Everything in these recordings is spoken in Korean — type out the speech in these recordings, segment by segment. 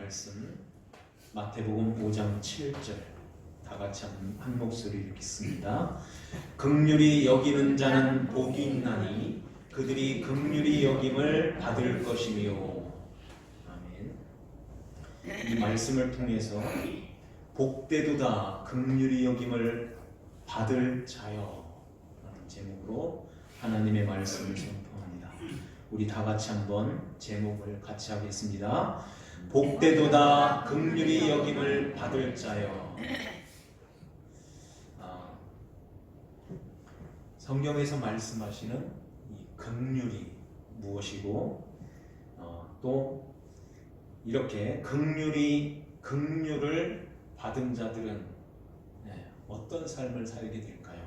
말씀 마태복음 5장 7절 다 같이 한 목소리 읽겠습니다. 긍휼히 여기는 자는 복이 있나니 그들이 긍휼히 여김을 받을 것이며. 아멘. 이 말씀을 통해서 복되도다 긍휼히 여김을 받을 자여 라는 제목으로 하나님의 말씀을 선포합니다. 우리 다 같이 한번 제목을 같이 하겠습니다. 복되도다 긍휼히 여김을 받을 자여. 성경에서 말씀하시는 이 긍휼이 무엇이고 또 이렇게 긍휼을 받은 자들은 어떤 삶을 살게 될까요?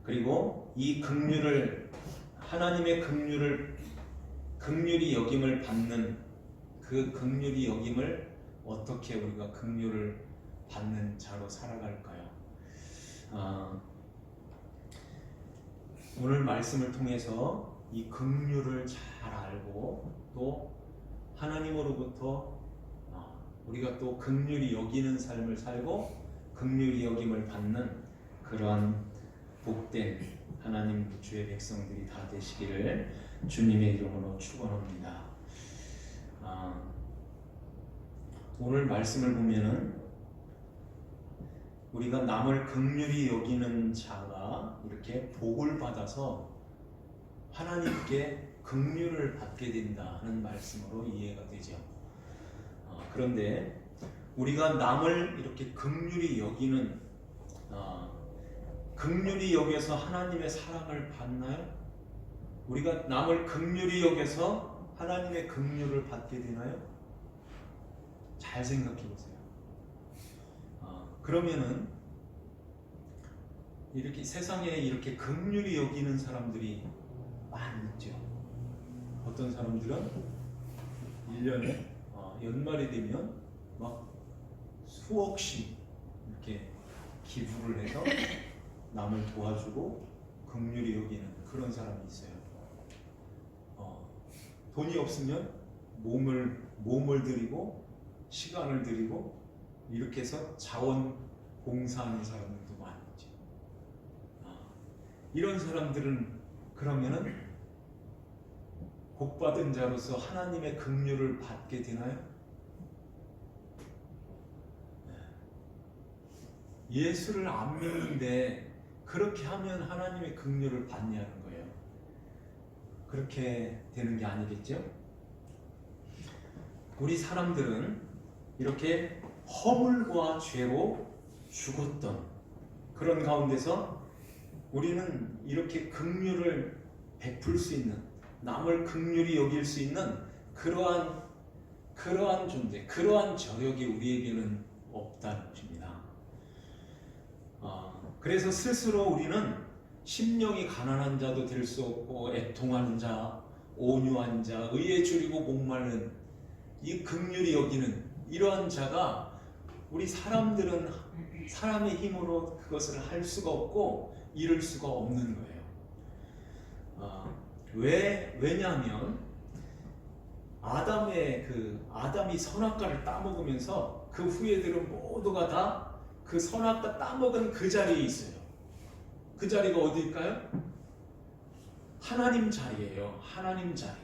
그리고 이 긍휼을 하나님의 긍휼히 여김을 받는 그 긍휼히 여김을 어떻게 우리가 긍휼을 받는 자로 살아갈까요? 오늘 말씀을 통해서 이 긍휼을 잘 알고 또 하나님으로부터 우리가 또 긍휼히 여기는 삶을 살고 긍휼히 여김을 받는 그러한 복된 하나님 주의 백성들이 다 되시기를 주님의 이름으로 축원합니다. 오늘 말씀을 보면은 우리가 남을 긍휼히 여기는 자가 이렇게 복을 받아서 하나님께 긍휼을 받게 된다는 말씀으로 이해가 되죠. 그런데 우리가 남을 이렇게 긍휼히 여기는 긍휼히 여겨서 하나님의 사랑을 받나요? 우리가 남을 긍휼히 여겨서 하나님의 긍휼을 받게 되나요? 잘 생각해 보세요. 그러면은 이렇게 세상에 이렇게 긍휼히 여기는 사람들이 많이 있죠. 어떤 사람들은 1년에 연말이 되면 막 수억씩 이렇게 기부를 해서 남을 도와주고 긍휼히 여기는 그런 사람이 있어요. 돈이 없으면 몸을 들이고 시간을 들이고 이렇게 해서 자원 봉사하는 사람들도 많이 있죠. 이런 사람들은 그러면은 복받은 자로서 하나님의 긍휼을 받게 되나요? 예수를 안 믿는데 그렇게 하면 하나님의 긍휼을 받냐는 거예요. 그렇게 되는 게 아니겠죠? 우리 사람들은 이렇게 허물과 죄로 죽었던 그런 가운데서 우리는 이렇게 긍휼을 베풀 수 있는, 남을 긍휼히 여길 수 있는 그러한 존재, 그러한 저력이 우리에게는 없다는 것입니다. 그래서 스스로 우리는 심령이 가난한 자도 될 수 없고 애통하는 자, 온유한 자, 의에 줄이고 목마른 이 긍휼히 여기는 이러한 자가 우리 사람들은 사람의 힘으로 그것을 할 수가 없고 이룰 수가 없는 거예요. 왜냐하면 아담이 선악과를 따먹으면서 그 후예들은 모두가 다 그 선악과 따먹은 그 자리에 있어요. 그 자리가 어디일까요? 하나님 자리예요. 하나님 자리.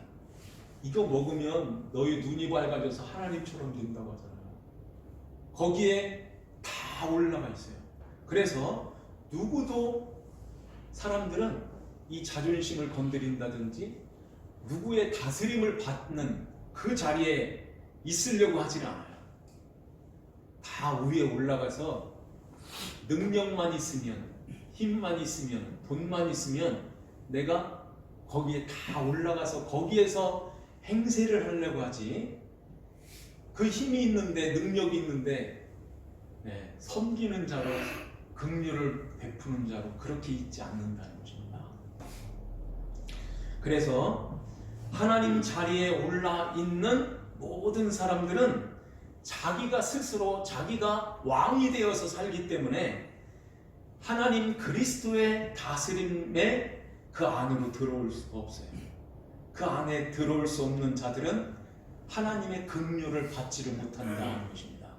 이거 먹으면 너희 눈이 밝아져서 하나님처럼 된다고 하잖아요. 거기에 다 올라가 있어요. 그래서 누구도 사람들은 이 자존심을 건드린다든지 누구의 다스림을 받는 그 자리에 있으려고 하지 않아요. 다 위에 올라가서 능력만 있으면, 힘만 있으면, 돈만 있으면 내가 거기에 다 올라가서 거기에서 행세를 하려고 하지, 그 힘이 있는데 능력이 있는데 섬기는 자로 긍휼을 베푸는 자로 그렇게 있지 않는다는 것입니다. 그래서 하나님 자리에 올라 있는 모든 사람들은 자기가 스스로 자기가 왕이 되어서 살기 때문에 하나님 그리스도의 다스림에 그 안으로 들어올 수가 없어요. 그 안에 들어올 수 없는 자들은 하나님의 긍휼을 받지를 못한다는 것입니다.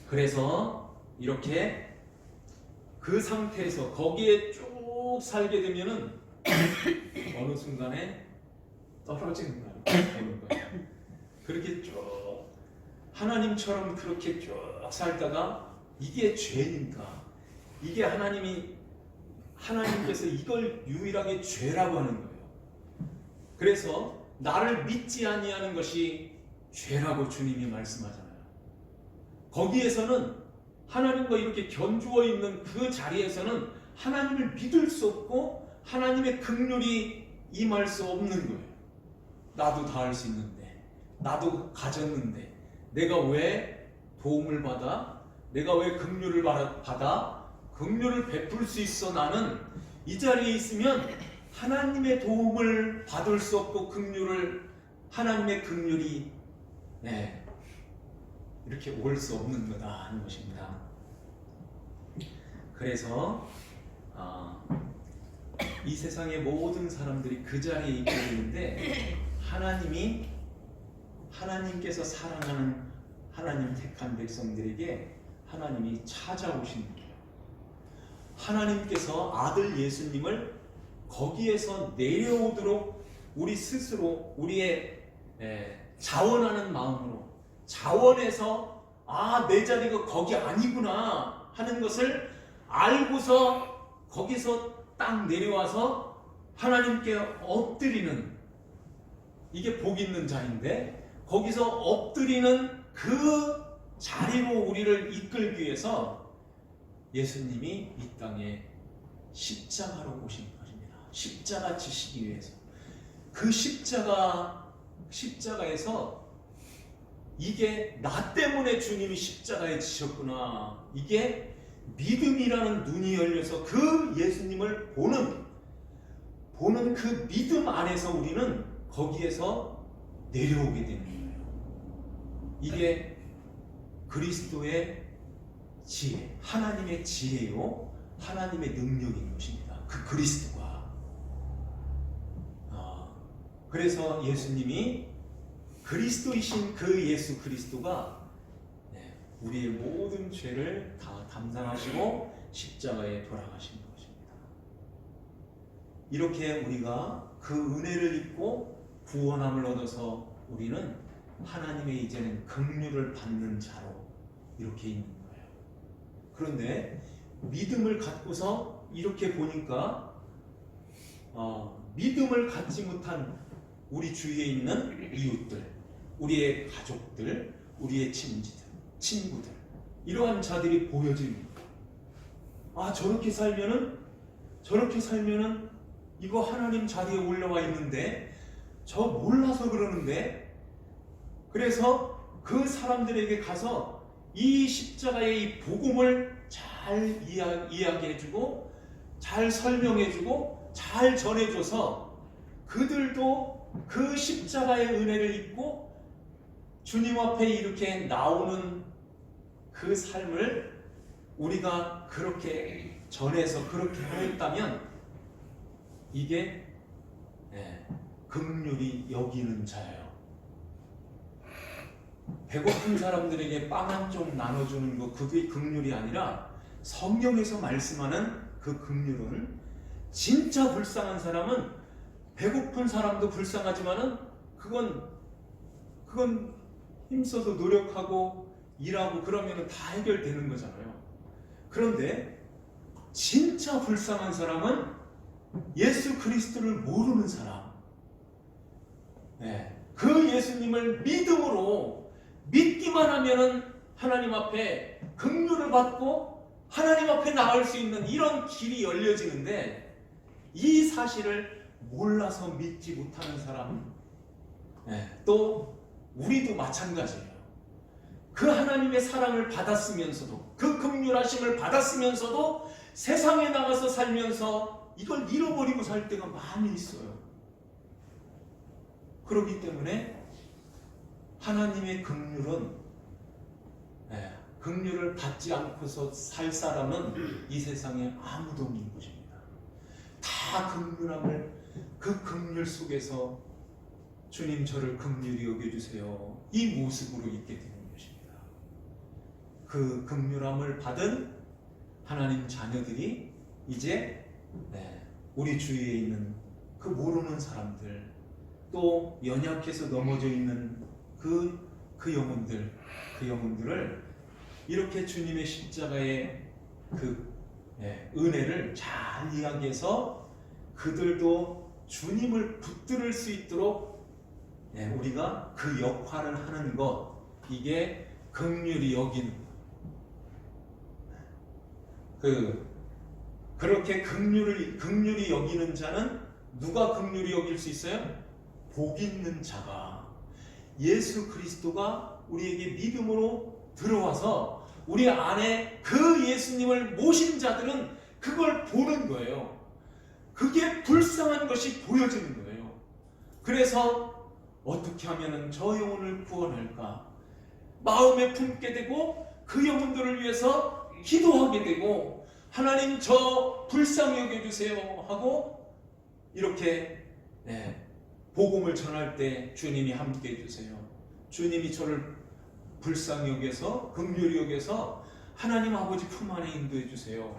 그래서 이렇게 그 상태에서 거기에 쭉 살게 되면은 어느 순간에 떨어지는 거예요. 그렇게 쭉 하나님처럼 그렇게 쭉 살다가 이게 죄인가? 이게 하나님께서 이걸 유일하게 죄라고 하는 거예요. 그래서 나를 믿지 아니하는 것이 죄라고 주님이 말씀하잖아요. 거기에서는 하나님과 이렇게 견주어 있는 그 자리에서는 하나님을 믿을 수 없고 하나님의 긍휼이 임할 수 없는 거예요. 나도 다 할 수 있는데, 나도 가졌는데, 내가 왜 도움을 받아? 내가 왜 긍휼을 받아? 긍휼을 베풀 수 있어? 나는 이 자리에 있으면 하나님의 도움을 받을 수 없고 하나님의 긍휼이 이렇게 올 수 없는 거다 하는 것입니다. 그래서 이 세상의 모든 사람들이 그 자리에 있게 되는데 하나님께서 사랑하는 하나님 택한 백성들에게 하나님이 찾아오신 거예요. 하나님께서 아들 예수님을 거기에서 내려오도록 우리 스스로 우리의 자원하는 마음으로 자원해서 내 자리가 거기 아니구나 하는 것을 알고서 거기서 딱 내려와서 하나님께 엎드리는, 이게 복 있는 자인데 거기서 엎드리는 그 자리로 우리를 이끌기 위해서 예수님이 이 땅에 십자가로 오신 것입니다. 십자가 지시기 위해서. 그 십자가에서 이게 나 때문에 주님이 십자가에 지셨구나, 이게 믿음이라는 눈이 열려서 그 예수님을 보는 그 믿음 안에서 우리는 거기에서 내려오게 되는 거예요. 이게 그리스도의 지혜, 하나님의 지혜요, 하나님의 능력인 것입니다. 그 그리스도가. 그래서 예수님이 그리스도이신 그 예수 그리스도가 우리의 모든 죄를 다 담당하시고 십자가에 돌아가신 것입니다. 이렇게 우리가 그 은혜를 입고 구원함을 얻어서 우리는 하나님의 이제는 긍휼을 받는 자로 이렇게 있는 거예요. 그런데 믿음을 갖고서 이렇게 보니까 믿음을 갖지 못한 우리 주위에 있는 이웃들, 우리의 가족들, 우리의 친구들, 이러한 자들이 보여집니다. 저렇게 살면은 이거 하나님 자리에 올라와 있는데 저 몰라서 그러는데, 그래서 그 사람들에게 가서 이 십자가의 이 복음을 잘 이야기해주고 잘 설명해주고 잘 전해줘서 그들도 그 십자가의 은혜를 입고 주님 앞에 이렇게 나오는 그 삶을 우리가 그렇게 전해서 그렇게 하였다면 이게 긍휼히 여기는 자예요. 배고픈 사람들에게 빵 한 쪽 나눠주는 거, 그게 긍휼이 아니라 성경에서 말씀하는 그 긍휼은, 진짜 불쌍한 사람은 배고픈 사람도 불쌍하지만은 그건 힘써서 노력하고 일하고 그러면은 다 해결되는 거잖아요. 그런데 진짜 불쌍한 사람은 예수 그리스도를 모르는 사람, 그 예수님을 믿음으로 믿기만 하면은 하나님 앞에 긍휼을 받고 하나님 앞에 나갈 수 있는 이런 길이 열려지는데, 이 사실을 몰라서 믿지 못하는 사람, 또 우리도 마찬가지예요. 그 하나님의 사랑을 받았으면서도, 그 긍휼하심을 받았으면서도 세상에 나가서 살면서 이걸 잃어버리고 살 때가 많이 있어요. 그렇기 때문에 하나님의 긍휼은, 긍휼을 받지 않고서 살 사람은 이 세상에 아무도 없는 것입니다. 다 긍휼함을 그 긍휼 속에서 주님 저를 긍휼히 여겨주세요, 이 모습으로 있게 되는 것입니다. 그 긍휼함을 받은 하나님 자녀들이 이제 우리 주위에 있는 그 모르는 사람들, 또 연약해서 넘어져 있는 그 영혼들을 이렇게 주님의 십자가의 그 은혜를 잘 이야기해서 그들도 주님을 붙들을 수 있도록 우리가 그 역할을 하는 것, 이게 긍휼히 여기는 것. 그렇게 긍휼히 여기는 자는 누가 긍휼히 여길 수 있어요? 복 있는 자가, 예수 그리스도가 우리에게 믿음으로 들어와서 우리 안에 그 예수님을 모신 자들은 그걸 보는 거예요. 그게 불쌍한 것이 보여지는 거예요. 그래서 어떻게 하면 저 영혼을 구원할까 마음에 품게 되고, 그 영혼들을 위해서 기도하게 되고, 하나님 저 불쌍히 여겨주세요 하고 이렇게 복음을 전할 때 주님이 함께 해주세요. 주님이 저를 불쌍히 여겨서 긍휼히 여겨서 하나님 아버지 품 안에 인도해 주세요.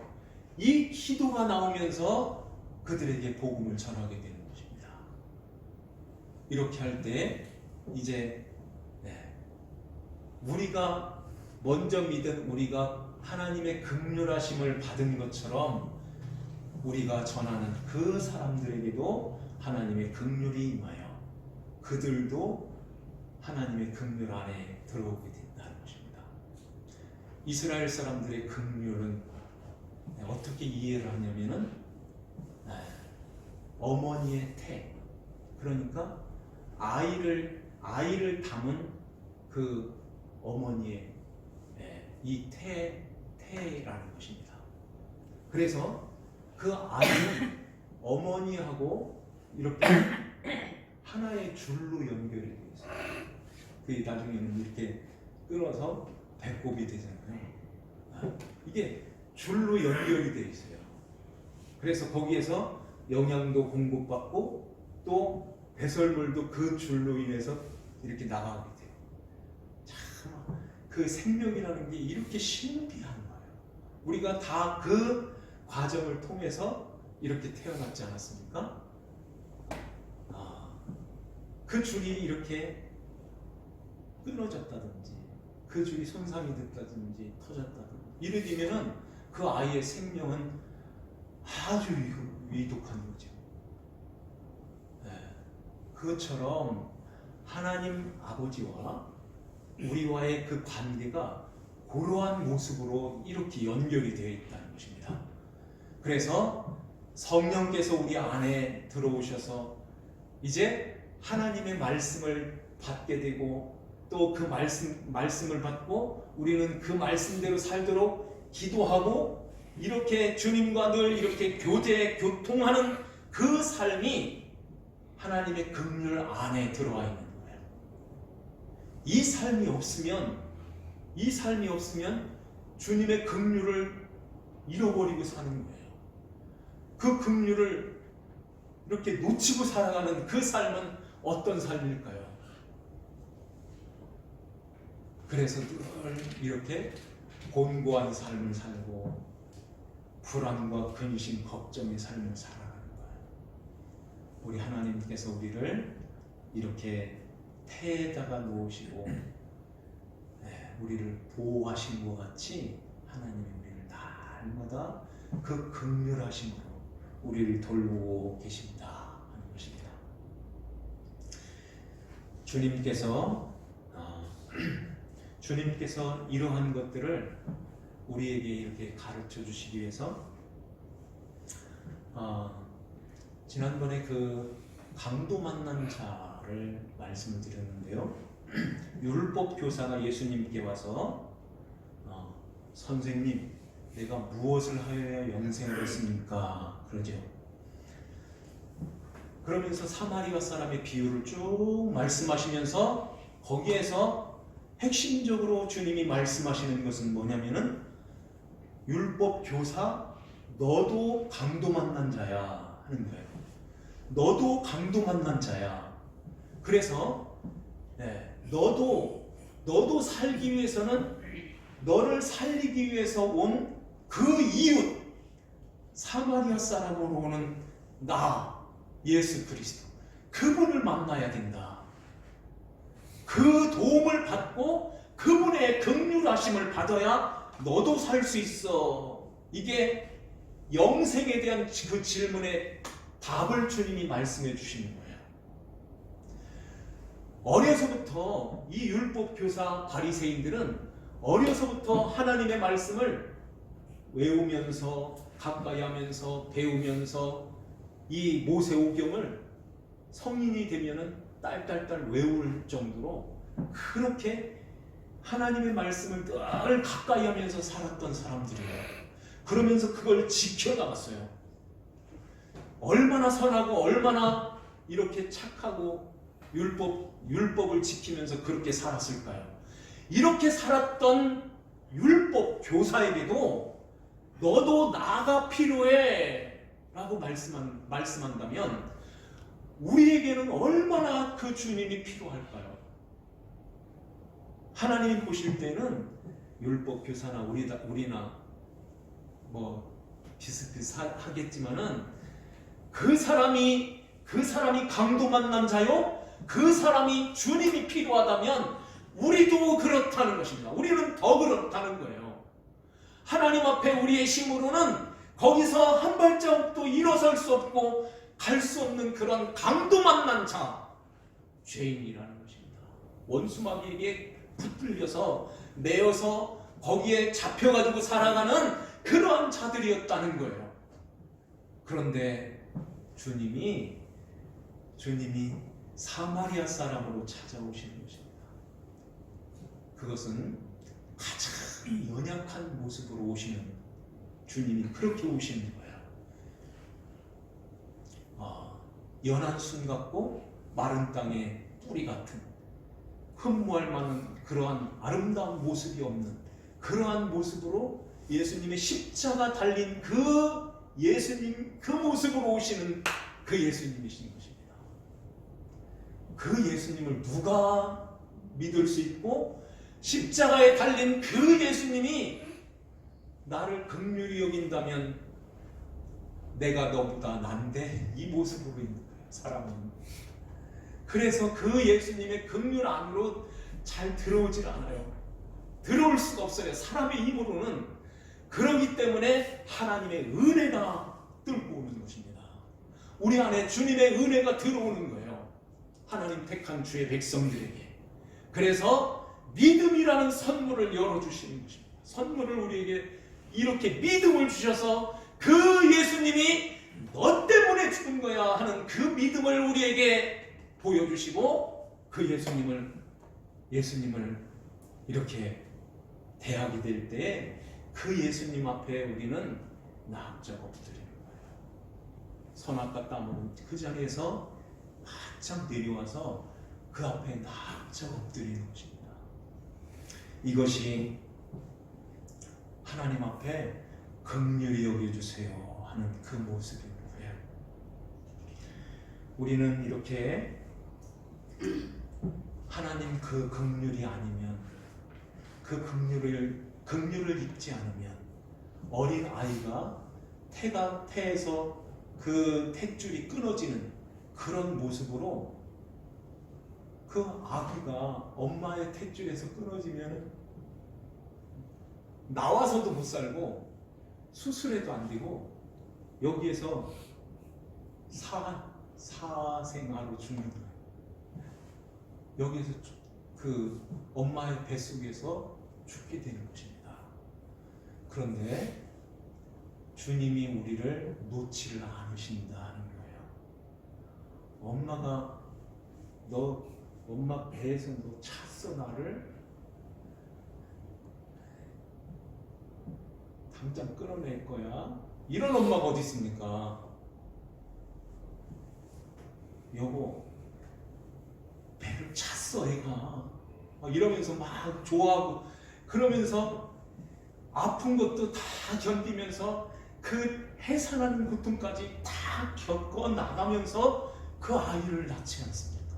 이 기도가 나오면서 그들에게 복음을 전하게 되는 것입니다. 이렇게 할 때 이제 우리가 먼저 믿은 우리가 하나님의 긍휼하심을 받은 것처럼 우리가 전하는 그 사람들에게도 하나님의 긍휼이 임하여 그들도 하나님의 긍휼 안에 들어오게 된다는 것입니다. 이스라엘 사람들의 긍휼은 어떻게 이해를 하냐면은 어머니의 태, 그러니까 아이를 담은 그 어머니의 이 태라는 것입니다. 그래서 그 아이는 어머니하고 이렇게 하나의 줄로 연결이 되어 있어요. 그 나중에는 이렇게 끊어서 배꼽이 되잖아요. 이게 줄로 연결이 되어 있어요. 그래서 거기에서 영양도 공급받고 또 배설물도 그 줄로 인해서 이렇게 나가게 돼요. 참, 그 생명이라는 게 이렇게 신비한 거예요. 우리가 다 그 과정을 통해서 이렇게 태어났지 않았습니까? 그 줄이 이렇게 끊어졌다든지 그 줄이 손상이 됐다든지 터졌다든지 이래 되면은 그 아이의 생명은 아주 위독한 거죠. 그것처럼 하나님 아버지와 우리와의 그 관계가 그러한 모습으로 이렇게 연결이 되어 있다는 것입니다. 그래서 성령께서 우리 안에 들어오셔서 이제 하나님의 말씀을 받게 되고, 또 그 말씀을 받고 우리는 그 말씀대로 살도록 기도하고, 이렇게 주님과 늘 이렇게 교통하는 그 삶이 하나님의 긍휼 안에 들어와 있는 거예요. 이 삶이 없으면 주님의 긍휼을 잃어버리고 사는 거예요. 그 긍휼을 이렇게 놓치고 살아가는 그 삶은 어떤 삶일까요? 그래서 늘 이렇게 곤고한 삶을 살고 불안과 근심, 걱정의 삶을 살아가는 거예요. 우리 하나님께서 우리를 이렇게 태에다가 놓으시고 우리를 보호하신 것 같이 하나님이 우리를 날마다 그 긍휼하심으로 우리를 돌보고 계십니다 하는 것입니다. 주님께서 이러한 것들을 우리에게 이렇게 가르쳐 주시기 위해서 지난번에 그 강도 만난 자를 말씀을 드렸는데요. 율법 교사가 예수님께 와서 선생님, 내가 무엇을 하여야 영생을 얻습니까? 그러죠. 그러면서 사마리아 사람의 비유를 쭉 말씀하시면서 거기에서 핵심적으로 주님이 말씀하시는 것은 뭐냐면은 율법 교사, 너도 강도 만난 자야 하는 거예요. 너도 강도 만난 자야. 그래서 너도 살기 위해서는 너를 살리기 위해서 온 그 이웃, 사마리아 사람으로 오는 나, 예수 그리스도, 그분을 만나야 된다. 그 도움을 받고 그분의 긍휼하심을 받아야 너도 살 수 있어. 이게 영생에 대한 그 질문에 답을 주님이 말씀해 주시는 거예요. 어려서부터 이 율법 교사 바리새인들은 어려서부터 하나님의 말씀을 외우면서 가까이 하면서 배우면서 이 모세오경을 성인이 되면은 딸딸딸 외울 정도로 그렇게 하나님의 말씀을 늘 가까이 하면서 살았던 사람들이에요. 그러면서 그걸 지켜나갔어요. 얼마나 선하고 얼마나 이렇게 착하고 율법을 지키면서 그렇게 살았을까요? 이렇게 살았던 율법 교사에게도 너도 나가 필요해 라고 말씀한다면 우리에게는 얼마나 그 주님이 필요할까요? 하나님이 보실 때는 율법 교사나 우리나 뭐 비슷비슷하겠지만은 그 사람이 강도 만난 자요, 그 사람이 주님이 필요하다면 우리도 그렇다는 것입니다. 우리는 더 그렇다는 거예요. 하나님 앞에 우리의 힘으로는 거기서 한 발자국도 일어설 수 없고 갈 수 없는 그런 강도 만난 자, 죄인이라는 것입니다. 원수마귀에게 붙들려서 매여서 거기에 잡혀가지고 살아가는 그러한 자들이었다는 거예요. 그런데 주님이 사마리아 사람으로 찾아오시는 것입니다. 그것은 가장 연약한 모습으로 오시는 주님이 그렇게 오시는 거예요. 연한 순 같고 마른 땅의 뿌리 같은 흠모할 만한 그러한 아름다운 모습이 없는 그러한 모습으로 예수님의 십자가 달린 그 예수님, 그 모습으로 오시는 그 예수님이신 것입니다. 그 예수님을 누가 믿을 수 있고 십자가에 달린 그 예수님이 나를 긍휼히 여긴다면 내가 너보다 난데 이 모습으로 있는 거예요. 사람은. 그래서 그 예수님의 긍휼 안으로 잘 들어오질 않아요. 들어올 수가 없어요. 사람의 힘으로는. 그러기 때문에 하나님의 은혜가 뚫고 오는 것입니다. 우리 안에 주님의 은혜가 들어오는 거예요. 하나님 택한 주의 백성들에게. 그래서 믿음이라는 선물을 열어주시는 것입니다. 선물을 우리에게 이렇게 믿음을 주셔서 그 예수님이 너 때문에 죽은 거야 하는 그 믿음을 우리에게 보여주시고 그 예수님을 이렇게 대하게 될 때 그 예수님 앞에 우리는 납작 엎드리는 거예요. 선악과 땀은 그 자리에서 바짝 내려와서 그 앞에 납작 엎드리는 것입니다. 이것이 하나님 앞에 긍휼히 여겨주세요 하는 그 모습인 거예요. 우리는 이렇게 하나님 그 긍휼이 아니면 그 긍휼을 입지 않으면 어린 아이가 태에서 그 탯줄이 끊어지는 그런 모습으로 그 아기가 엄마의 탯줄에서 끊어지면 나와서도 못 살고 수술해도 안 되고 여기에서 사생아로 죽는 거예요. 여기에서 그 엄마의 뱃속에서 죽게 되는 것입니다. 그런데 주님이 우리를 놓지를 않으신다는 거예요. 엄마가 엄마 배에서 너 찼어 나를? 당장 끌어낼 거야? 이런 엄마가 어디 있습니까? 여보, 배를 찼어 애가. 이러면서 막 좋아하고 그러면서 아픈 것도 다 견디면서 그 해산하는 고통까지 다 다 겪어 나가면서 그 아이를 낳지 않습니까?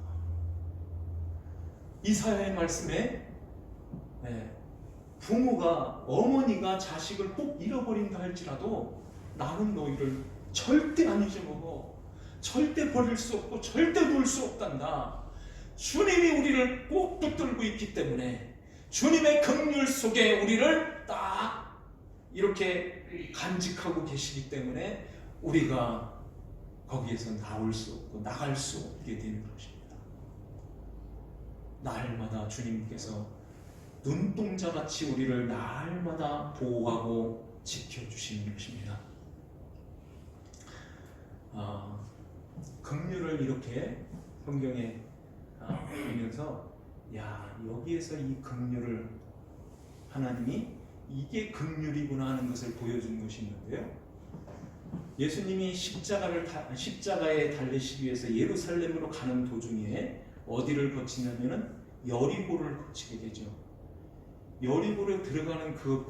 이사야의 말씀에 부모가, 어머니가 자식을 꼭 잃어버린다 할지라도 나는 너희를 절대 안 잊어먹어, 절대 버릴 수 없고 절대 놓을 수 없단다. 주님이 우리를 꼭 붙들고 있기 때문에, 주님의 긍휼 속에 우리를 딱 이렇게 간직하고 계시기 때문에 우리가 거기에서 나올 수 없고 나갈 수 없게 되는 것입니다. 날마다 주님께서 눈동자같이 우리를 날마다 보호하고 지켜주시는 것입니다. 긍휼을 이렇게 성경에 보면서 여기에서 이 긍휼을 하나님이 이게 긍휼이구나 하는 것을 보여주는 것이 있는데요. 예수님이 십자가에 달리시기 위해서 예루살렘으로 가는 도중에 어디를 거치냐면은 여리고를 거치게 되죠. 여리고로 들어가는 그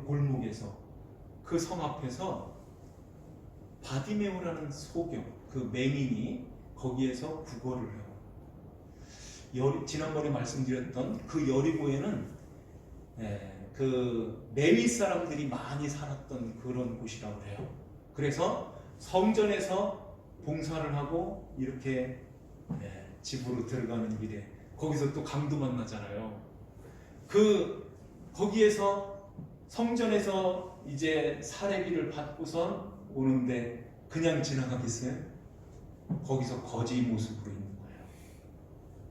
골목에서, 그 성 앞에서 바디메오라는 소경, 그 맹인이 거기에서 구걸을 해요. 지난번에 말씀드렸던 그 여리고에는 그 레위 사람들이 많이 살았던 그런 곳이라고 해요. 그래서 성전에서 봉사를 하고 이렇게 집으로 들어가는 길에 거기서 또 강도 만나잖아요. 거기에서 성전에서 이제 사례비를 받고선 오는데 그냥 지나가겠어요? 거기서 거지 모습으로 있는 거예요.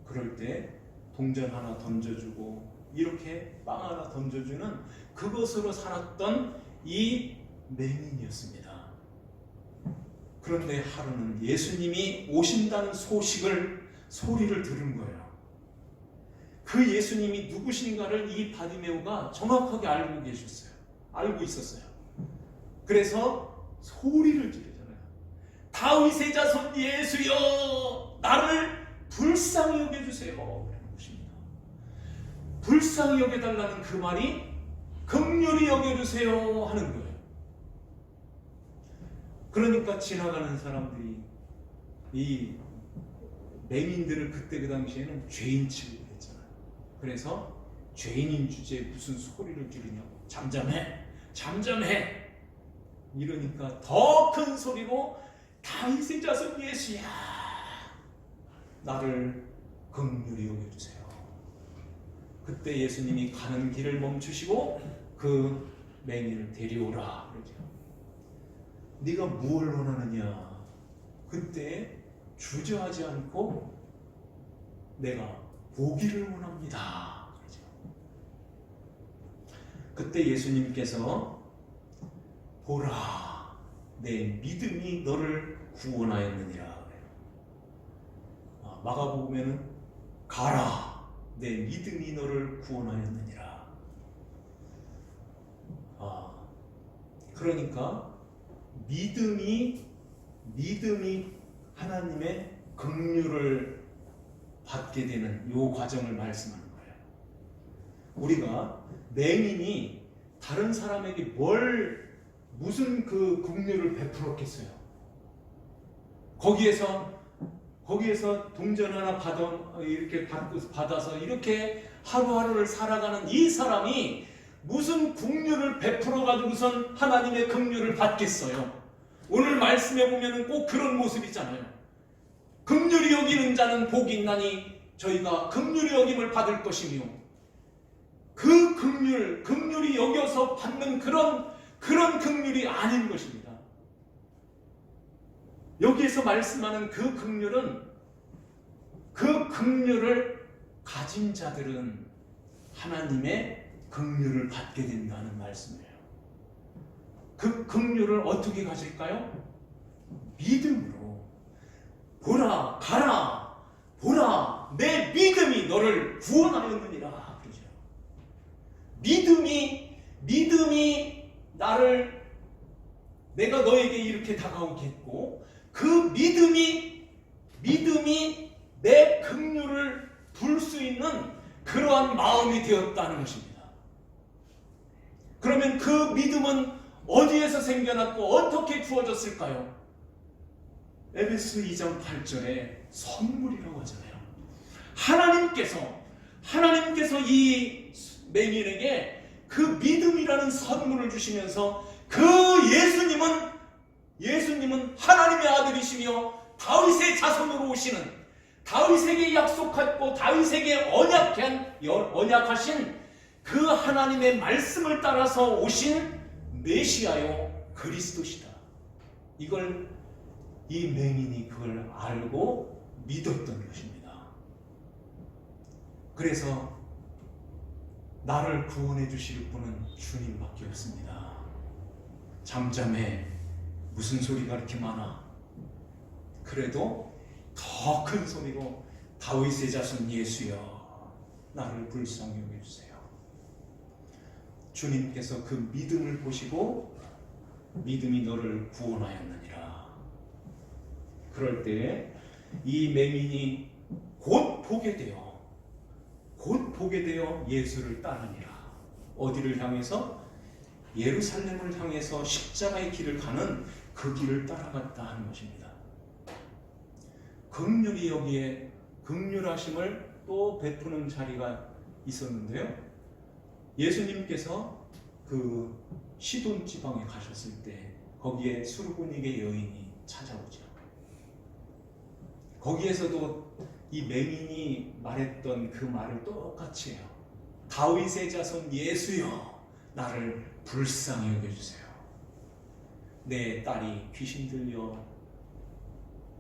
그럴 때 동전 하나 던져주고 이렇게 빵 하나 던져주는 그것으로 살았던 이 맹인이었습니다. 그런데 하루는 예수님이 오신다는 소리를 들은 거예요. 그 예수님이 누구신가를 이 바디메오가 정확하게 알고 있었어요. 그래서 소리를 지르잖아요. 다윗의 자손 예수여, 나를 불쌍히 여겨주세요. 그런 것입니다. 불쌍히 여겨달라는 그 말이 긍휼히 여겨주세요 하는 거예요. 그러니까 지나가는 사람들이 이 맹인들을 그때 그 당시에는 죄인 취급을 했잖아요. 그래서 죄인인 주제에 무슨 소리를 지르냐고, 잠잠해 이러니까 더 큰 소리로 다윗의 자손 예수야, 나를 긍휼히 여겨주세요. 그때 예수님이 가는 길을 멈추시고 그 맹인을 데려오라 그러죠. 네가 무엇을 원하느냐? 그때 주저하지 않고 내가 보기를 원합니다 그러죠. 그때 예수님께서 보라, 내 믿음이 너를 구원하였느니라. 마가복음에는 가라, 내 믿음이 너를 구원하였느니라. 그러니까 믿음이 하나님의 긍휼을 받게 되는 요 과정을 말씀하는 거예요. 우리가 맹인이 다른 사람에게 무슨 그 긍휼을 베풀었겠어요? 거기에서 동전 하나 받아서 이렇게 하루하루를 살아가는 이 사람이 무슨 긍휼을 베풀어 가지고선 하나님의 긍휼을 받겠어요? 오늘 말씀해 보면은 꼭 그런 모습이잖아요. 긍휼히 여기는 자는 복이 있나니 저희가 긍휼히 여김을 받을 것이며, 그 긍휼히 여겨서 받는 그런 긍휼이 아닌 것입니다. 여기에서 말씀하는 그 긍휼을 가진 자들은 하나님의 긍휼을 받게 된다는 말씀이에요. 그 긍휼을 어떻게 가질까요? 믿음으로. 보라, 가라, 보라, 내 믿음이 너를 구원하였느니라. 그러죠. 믿음이 내가 너에게 이렇게 다가오게 했고, 그 믿음이 내 긍휼을 불 수 있는 그러한 마음이 되었다는 것입니다. 그러면 그 믿음은 어디에서 생겨났고 어떻게 주어졌을까요? 에베소 2장 8절에 선물이라고 하잖아요. 하나님께서 이 맹인에게 그 믿음이라는 선물을 주시면서 그 예수님은 하나님의 아들이시며 다윗의 자손으로 오시는, 다윗에게 약속했고 다윗에게 언약하신 그 하나님의 말씀을 따라서 오신 메시아요 그리스도시다. 이걸 이 맹인이 그걸 알고 믿었던 것입니다. 그래서 나를 구원해 주실 분은 주님밖에 없습니다. 잠잠해, 무슨 소리가 이렇게 많아? 그래도 더 큰 소리로 다윗의 자손 예수여, 나를 불쌍히 여겨주세요. 주님께서 그 믿음을 보시고 믿음이 너를 구원하였느니라. 그럴 때 이 맹인이 곧 보게 되어 예수를 따르니라. 어디를 향해서? 예루살렘을 향해서 십자가의 길을 가는 그 길을 따라갔다 하는 것입니다. 긍휼이 여기에 긍휼하심을 또 베푸는 자리가 있었는데요. 예수님께서 그 시돈 지방에 가셨을 때 거기에 수르고니게 여인이 찾아오죠. 거기에서도 이 맹인이 말했던 그 말을 똑같이 해요. 다윗의 자손 예수여, 나를 불쌍히 여겨주세요. 내 딸이 귀신 들려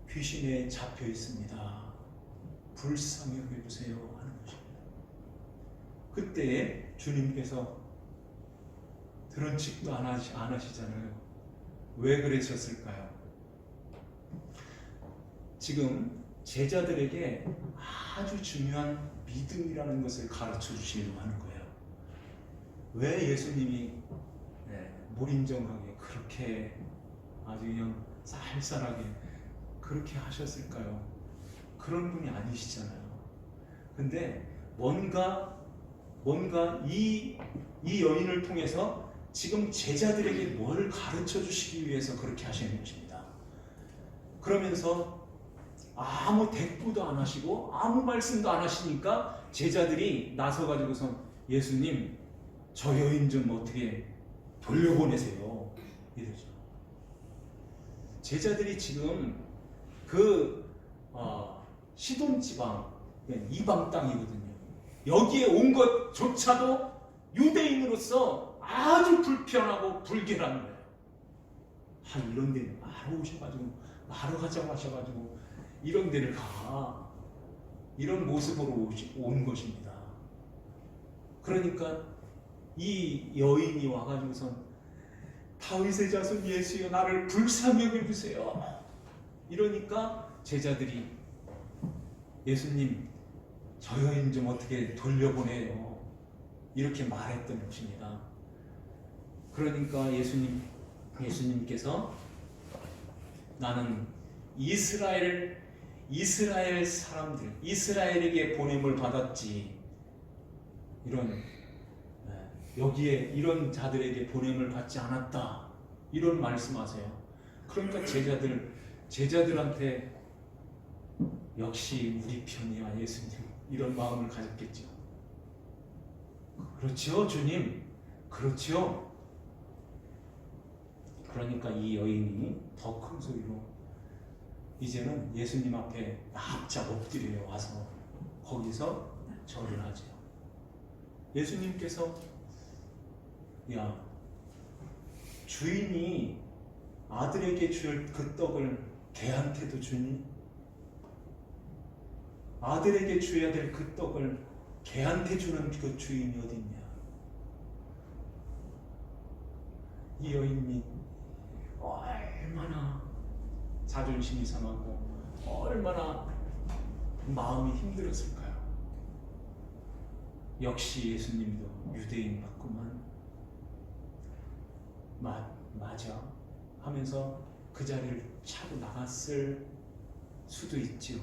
귀신에 잡혀 있습니다. 불쌍히 여겨주세요 하는 것입니다. 그때 주님께서 들은 척도 안 하시잖아요. 왜 그러셨을까요? 지금 제자들에게 아주 중요한 믿음이라는 것을 가르쳐 주시려고 하는 거예요. 왜 예수님이 무인정하게 그렇게 아주 그냥 쌀쌀하게 그렇게 하셨을까요? 그런 분이 아니시잖아요. 근데 뭔가 이 여인을 통해서 지금 제자들에게 뭘 가르쳐 주시기 위해서 그렇게 하시는 것입니다. 그러면서 아무 대꾸도 안 하시고 아무 말씀도 안 하시니까 제자들이 나서가지고서 예수님, 저 여인 좀 어떻게 돌려보내세요 이러죠. 제자들이 지금 그 시돈 지방, 이방 땅이거든요. 여기에 온 것조차도 유대인으로서 아주 불편하고 불결한 거예요. 이런 데 마루 오셔가지고 마루 가자고 하셔가지고 이런 데를 가, 이런 모습으로 온 것입니다. 그러니까 이 여인이 와가지고서 다윗의 자손 예수여, 나를 불쌍히 여겨주세요 이러니까 제자들이 예수님, 저 여인 좀 어떻게 돌려보내요 이렇게 말했던 것입니다. 그러니까 예수님께서 나는 이스라엘 사람들, 이스라엘에게 보냄을 받았지, 여기에 이런 자들에게 보냄을 받지 않았다, 이런 말씀하세요. 그러니까 제자들한테 역시 우리 편이야 예수님, 이런 마음을 가졌겠죠. 그렇죠 주님, 그렇죠. 그러니까 이 여인이 더 큰 소리로 이제는 예수님 앞에 납작 엎드려 와서 거기서 절을 하죠. 예수님께서 야, 주인이 아들에게 줄 그 떡을 개한테도 주니? 아들에게 줘야 될 그 떡을 개한테 주는 그 주인이 어딨냐? 이 여인이 얼마나 자존심이 상하고 얼마나 마음이 힘들었을까요? 역시 예수님도 유대인 같구만, 맞아 하면서 그 자리를 차고 나갔을 수도 있죠.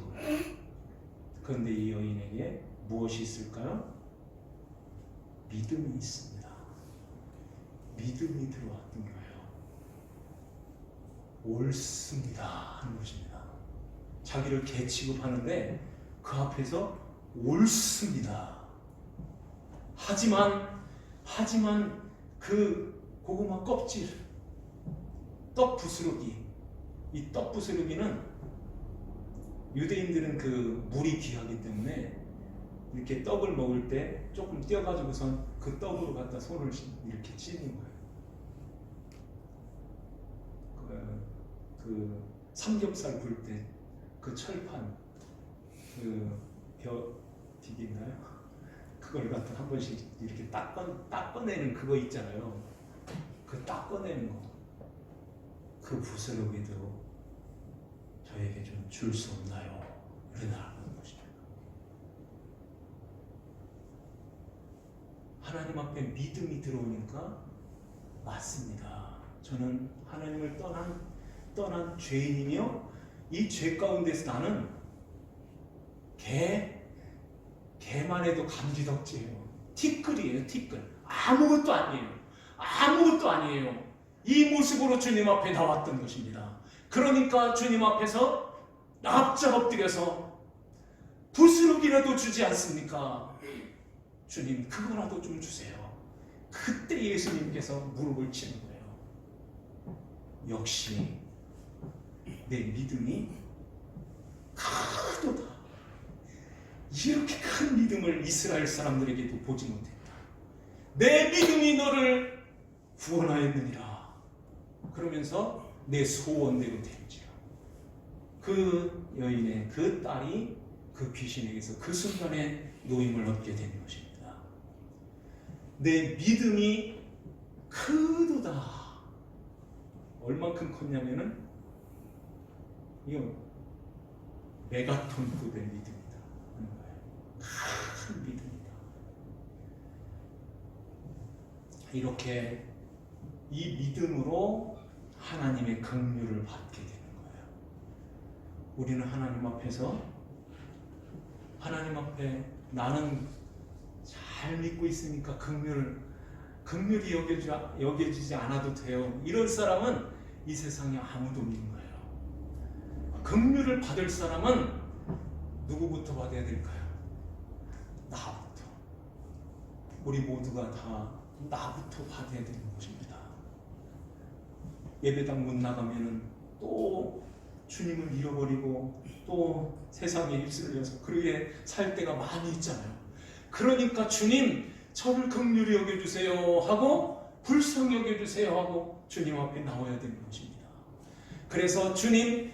그런데 이 여인에게 무엇이 있을까요? 믿음이 있습니다. 믿음이 들어왔던 거예요. 옳습니다 하는 것입니다. 자기를 개 취급하는데 그 앞에서 옳습니다. 하지만 그 고구마 껍질, 떡 부스러기, 이 떡 부스러기는 유대인들은 그 물이 귀하기 때문에 이렇게 떡을 먹을 때 조금 떼어가지고선 그 떡으로 갖다 손을 이렇게 씻는 거예요. 그 삼겹살 굴 때 그 철판, 그 벼튀기나요? 그걸 갖다 한 번씩 이렇게 닦아내는 그거 있잖아요. 그 닦아내는 거. 그 부스러기도 저에게 좀 줄 수 없나요? 이러나는 것입니다. 하나님 앞에 믿음이 들어오니까 맞습니다. 저는 하나님을 떠난 죄인이며 이 죄 가운데서 나는 개만 해도 감지덕지예요. 티끌이에요. 티끌. 아무것도 아니에요. 이 모습으로 주님 앞에 나왔던 것입니다. 그러니까 주님 앞에서 납작 엎드려서 부스러기라도 주지 않습니까? 주님 그거라도 좀 주세요. 그때 예수님께서 무릎을 치는 거예요. 역시 내 믿음이 크도다. 이렇게 큰 믿음을 이스라엘 사람들에게도 보지 못했다. 내 믿음이 너를 구원하였느니라. 그러면서 내 소원대로 되는지라. 그 여인의 그 딸이 그 귀신에게서 그 순간에 노임을 얻게 된 것입니다. 내 믿음이 크도다. 얼만큼 컸냐면은 이건 메가톤급의 믿음이다 하는 거예요. 큰 믿음이다. 이렇게 이 믿음으로 하나님의 긍휼을 받게 되는 거예요. 우리는 하나님 앞에서 하나님 앞에 나는 잘 믿고 있으니까 긍휼이 여겨지지 않아도 돼요. 이런 사람은 이 세상에 아무도 없는 거예요. 긍휼을 받을 사람은 누구부터 받아야 될까요? 나부터. 우리 모두가 다 나부터 받아야 되는 것입니다. 예배당 문 나가면은 또 주님을 잃어버리고 또 세상에 휩쓸려서 그렇게 살 때가 많이 있잖아요. 그러니까 주님 저를 긍휼히 여겨주세요 하고 불쌍히 여겨주세요 하고 주님 앞에 나와야 되는 것입니다. 그래서 주님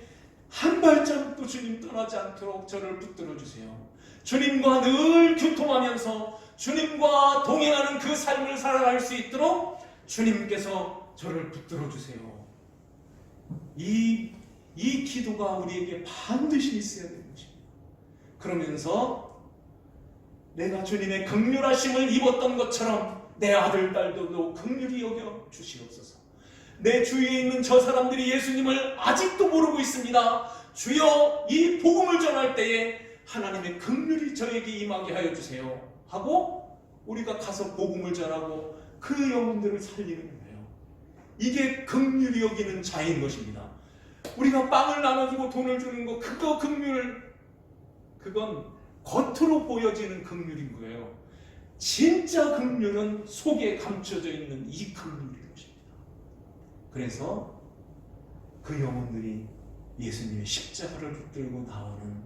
한 발자국도 주님 떠나지 않도록 저를 붙들어 주세요. 주님과 늘 교통하면서 주님과 동행하는 그 삶을 살아갈 수 있도록 주님께서 저를 붙들어 주세요. 이 기도가 우리에게 반드시 있어야 되는 것입니다. 그러면서 내가 주님의 긍휼하심을 입었던 것처럼 내 아들 딸들도 긍휼히 여겨 주시옵소서. 내 주위에 있는 저 사람들이 예수님을 아직도 모르고 있습니다. 주여 이 복음을 전할 때에 하나님의 긍휼이 저에게 임하게 하여 주세요 하고 우리가 가서 복음을 전하고 그 영혼들을 살리는 거예요. 이게 긍휼히 여기는 자인 것입니다. 우리가 빵을 나눠주고 돈을 주는 거 그거 긍휼, 그건 겉으로 보여지는 긍휼인 거예요. 진짜 긍휼은 속에 감춰져 있는 이 긍휼인 것입니다. 그래서 그 영혼들이 예수님의 십자가를 붙들고 나오는,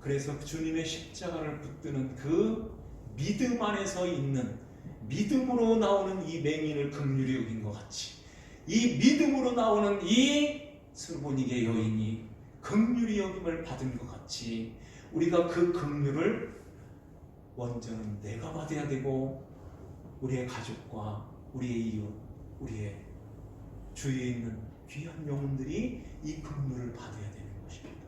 그래서 주님의 십자가를 붙드는 그 믿음 안에서 있는, 믿음으로 나오는 이 맹인을 긍휼히 여긴 것 같이 이 믿음으로 나오는 이 스르보니게 여인이 긍휼히 여김을 받은 것 같이 우리가 그 긍휼을 먼저는 내가 받아야 되고 우리의 가족과 우리의 이웃, 우리의 주위에 있는 귀한 영혼들이 이 긍휼을 받아야 되는 것입니다.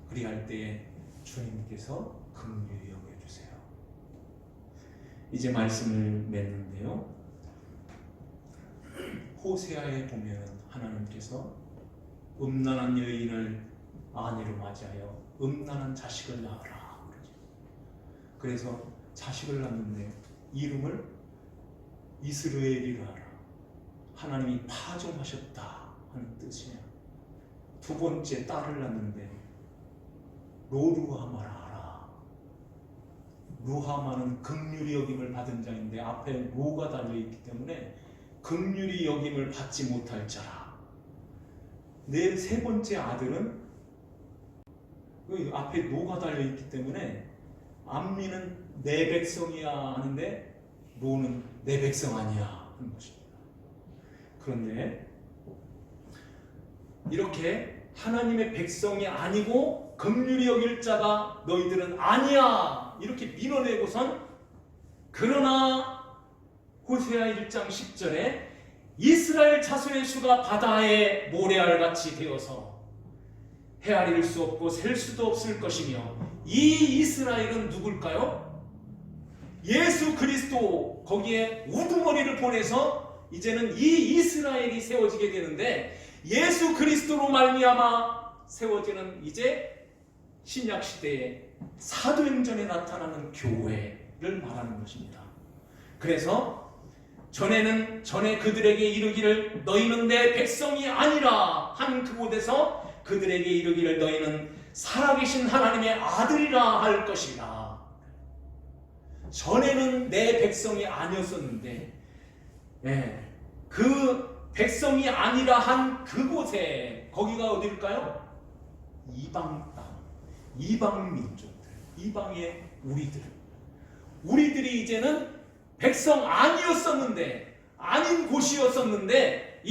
그리할 때에 주님께서 긍휼히 여겨주세요. 이제 말씀을 맺는데요. 호세아에 보면 하나님께서 음란한 여인을 아내로 맞이하여 음란한 자식을 낳으라 그러죠. 그래서 자식을 낳는데 이름을 이스라엘이라 하라. 하나님이 파종하셨다 하는 뜻이에요. 두 번째 딸을 낳는데 로루하마라 하라. 루하마는 긍휼히 여김을 받은 자인데 앞에 로가 달려있기 때문에 긍휼히 여김을 받지 못할 자라. 내 세 번째 아들은 앞에 노가 달려있기 때문에 암미는 내 백성이야 하는데 로는 내 백성 아니야 하는 것입니다. 그런데 이렇게 하나님의 백성이 아니고 긍휼히 여길 자가 너희들은 아니야 이렇게 밀어내고선 그러나 호세아 1장 10절에 이스라엘 자손의 수가 바다의 모래알같이 되어서 헤아릴 수 없고 셀 수도 없을 것이며 이 이스라엘은 누굴까요? 예수 그리스도 거기에 우두머리를 보내서 이제는 이 이스라엘이 세워지게 되는데 예수 그리스도로 말미암아 세워지는 이제 신약 시대의 사도행전에 나타나는 교회를 말하는 것입니다. 그래서 전에 그들에게 이르기를 너희는 내 백성이 아니라 한 그곳에서 그들에게 이르기를 너희는 살아계신 하나님의 아들이라 할 것이라. 전에는 내 백성이 아니었었는데 그 백성이 아니라 한 그곳에 거기가 어딜까요? 이방 땅, 이방 민족들, 이방의 우리들이 이제는 백성 아니었었는데 아닌 곳이었었는데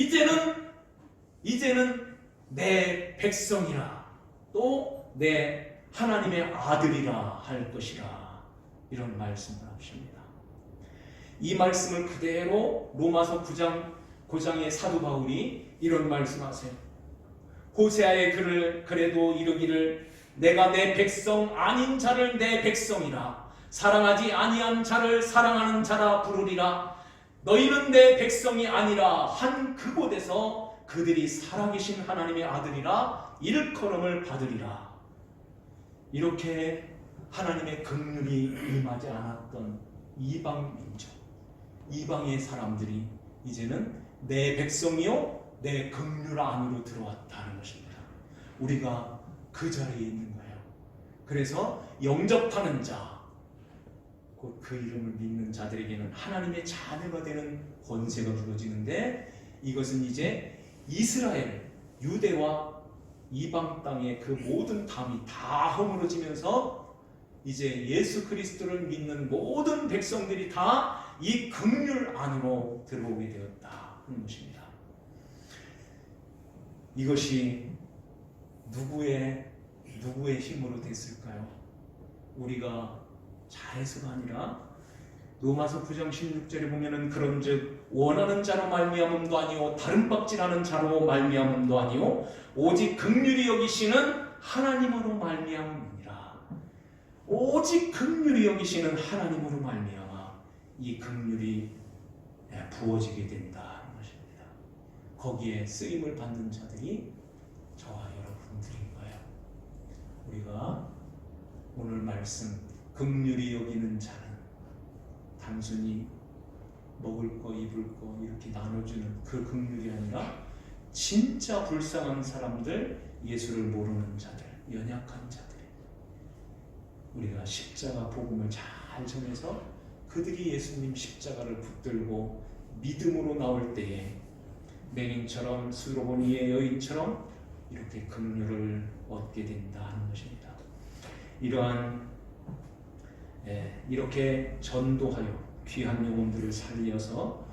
이제는 내 백성이라 또 내 하나님의 아들이라 할 것이라 이런 말씀을 하십니다. 이 말씀을 그대로 로마서 9장의 사도 바울이 이런 말씀하세요. 호세아의 글을 그래도 이르기를 내가 내 백성 아닌 자를 내 백성이라 사랑하지 아니한 자를 사랑하는 자라 부르리라. 너희는 내 백성이 아니라 한 그곳에서 그들이 살아계신 하나님의 아들이라 일컬음을 받으리라. 이렇게 하나님의 긍휼이 임하지 않았던 이방 민족, 이방의 사람들이 이제는 내 백성이요 내 긍휼 안으로 들어왔다는 것입니다. 우리가 그 자리에 있는 거예요. 그래서 영접하는 자, 곧 그 이름을 믿는 자들에게는 하나님의 자녀가 되는 권세가 주어지는데 이것은 이제 이스라엘, 유대와 이방 땅의 그 모든 담이 다 허물어지면서 이제 예수 그리스도를 믿는 모든 백성들이 다 이 긍휼 안으로 들어오게 되었다 하는 것입니다. 이것이 누구의 힘으로 됐을까요? 우리가 잘해서가 아니라 로마서 9장 16절에 보면은 그런즉 원하는 자로 말미암음도 아니요 다른 박질하는 자로 말미암음도 아니요 오직 긍휼히 여기시는 하나님으로 말미암음이니라. 오직 긍휼히 여기시는 하나님으로 말미암아 이 긍휼이 부어지게 된다는 것입니다. 거기에 쓰임을 받는 자들이 저와 여러분들인 거예요. 우리가 오늘 말씀 긍휼히 여기는 자는 단순히 먹을 거 입을 거 이렇게 나눠주는 그 긍휼이 아니라 진짜 불쌍한 사람들, 예수를 모르는 자들, 연약한 자들, 우리가 십자가 복음을 잘 전해서 그들이 예수님 십자가를 붙들고 믿음으로 나올 때에 맹인처럼 수로보니의 여인처럼 이렇게 긍휼을 얻게 된다 하는 것입니다. 이렇게 전도하여 귀한 영혼들을 살려서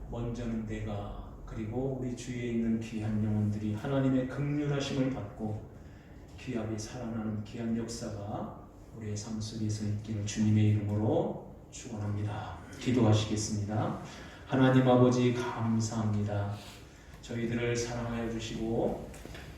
먼저는 내가 그리고 우리 주위에 있는 귀한 영혼들이 하나님의 긍휼하심을 받고 귀하게 살아나는 귀한 역사가 우리의 삶 속에서 있기를 주님의 이름으로 축원합니다. 기도하시겠습니다. 하나님 아버지 감사합니다. 저희들을 사랑하여 주시고